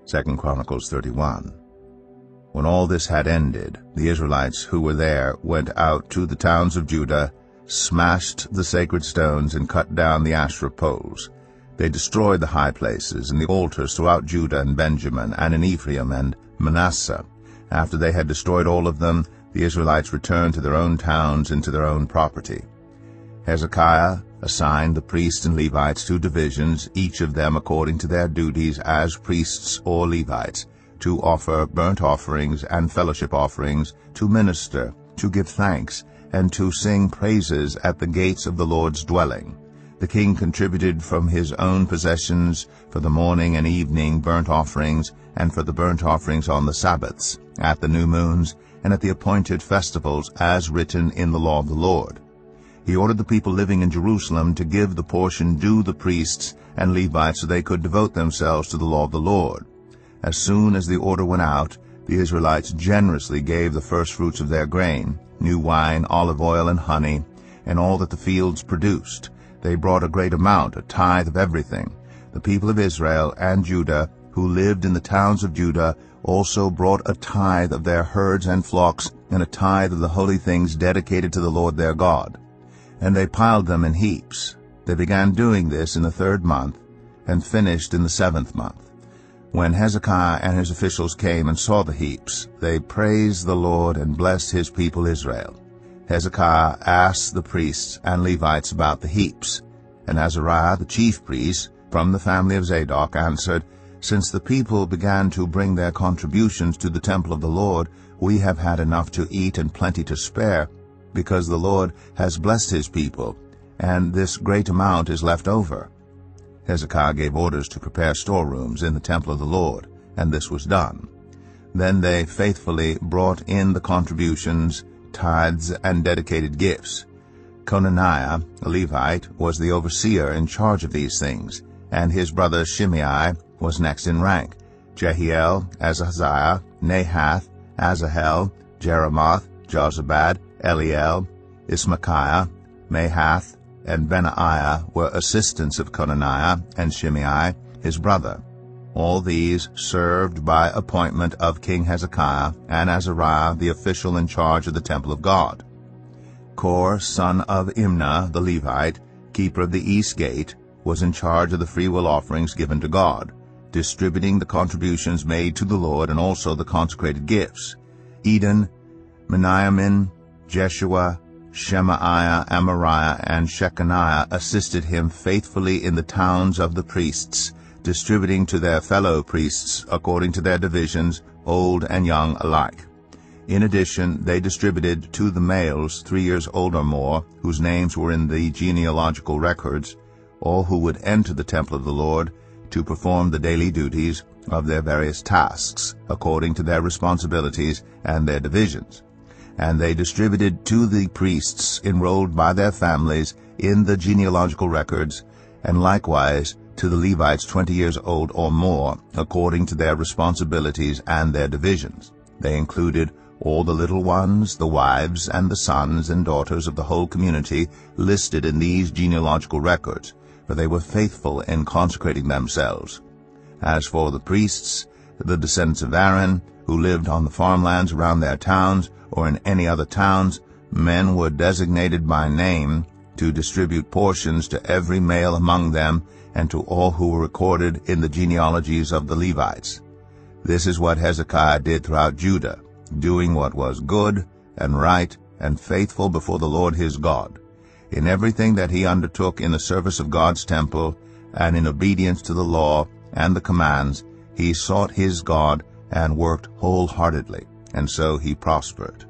2 Chronicles 31. When all this had ended, the Israelites who were there went out to the towns of Judah, smashed the sacred stones, and cut down the Asherah poles. They destroyed the high places and the altars throughout Judah and Benjamin, and in Ephraim and Manasseh. After they had destroyed all of them, the Israelites returned to their own towns and to their own property. Hezekiah assigned the priests and Levites 2 divisions, each of them according to their duties as priests or Levites, to offer burnt offerings and fellowship offerings, to minister, to give thanks, and to sing praises at the gates of the Lord's dwelling. The king contributed from his own possessions for the morning and evening burnt offerings, and for the burnt offerings on the Sabbaths, at the new moons, and at the appointed festivals, as written in the law of the Lord. He ordered the people living in Jerusalem to give the portion due the priests and Levites so they could devote themselves to the law of the Lord. As soon as the order went out, the Israelites generously gave the firstfruits of their grain, new wine, olive oil, and honey, and all that the fields produced. They brought a great amount, a tithe of everything. The people of Israel and Judah, who lived in the towns of Judah, also brought a tithe of their herds and flocks, and a tithe of the holy things dedicated to the Lord their God. And they piled them in heaps. They began doing this in the 3rd month, and finished in the 7th month. When Hezekiah and his officials came and saw the heaps, they praised the Lord and blessed his people Israel. Hezekiah asked the priests and Levites about the heaps, and Azariah, the chief priest, from the family of Zadok, answered, "Since the people began to bring their contributions to the temple of the Lord, we have had enough to eat and plenty to spare, because the Lord has blessed his people, and this great amount is left over." Hezekiah gave orders to prepare storerooms in the temple of the Lord, and this was done. Then they faithfully brought in the contributions, tithes, and dedicated gifts. Conaniah, a Levite, was the overseer in charge of these things, and his brother Shimei was next in rank. Jehiel, Azaziah, Nahath, Asahel, Jeremoth, Jozabad, Eliel, Ismachiah, Mahath, and Benaiah were assistants of Conaniah, and Shimei, his brother. All these served by appointment of King Hezekiah, and Azariah, the official in charge of the temple of God. Kor, son of Imnah, the Levite, keeper of the east gate, was in charge of the freewill offerings given to God, distributing the contributions made to the Lord and also the consecrated gifts. Eden, Meniamin, Jeshua, Shemaiah, Amariah, and Shechaniah assisted him faithfully in the towns of the priests, distributing to their fellow priests according to their divisions, old and young alike. In addition, they distributed to the males 3 years old or more, whose names were in the genealogical records, all who would enter the temple of the Lord to perform the daily duties of their various tasks, according to their responsibilities and their divisions. And they distributed to the priests enrolled by their families in the genealogical records, and likewise to the Levites 20 years old or more, according to their responsibilities and their divisions. They included all the little ones, the wives, and the sons and daughters of the whole community listed in these genealogical records, for they were faithful in consecrating themselves. As for the priests, the descendants of Aaron, who lived on the farmlands around their towns or in any other towns, men were designated by name to distribute portions to every male among them and to all who were recorded in the genealogies of the Levites. This is what Hezekiah did throughout Judah, doing what was good and right and faithful before the Lord his God. In everything that he undertook in the service of God's temple and in obedience to the law and the commands, he sought his God and worked wholeheartedly, and so he prospered.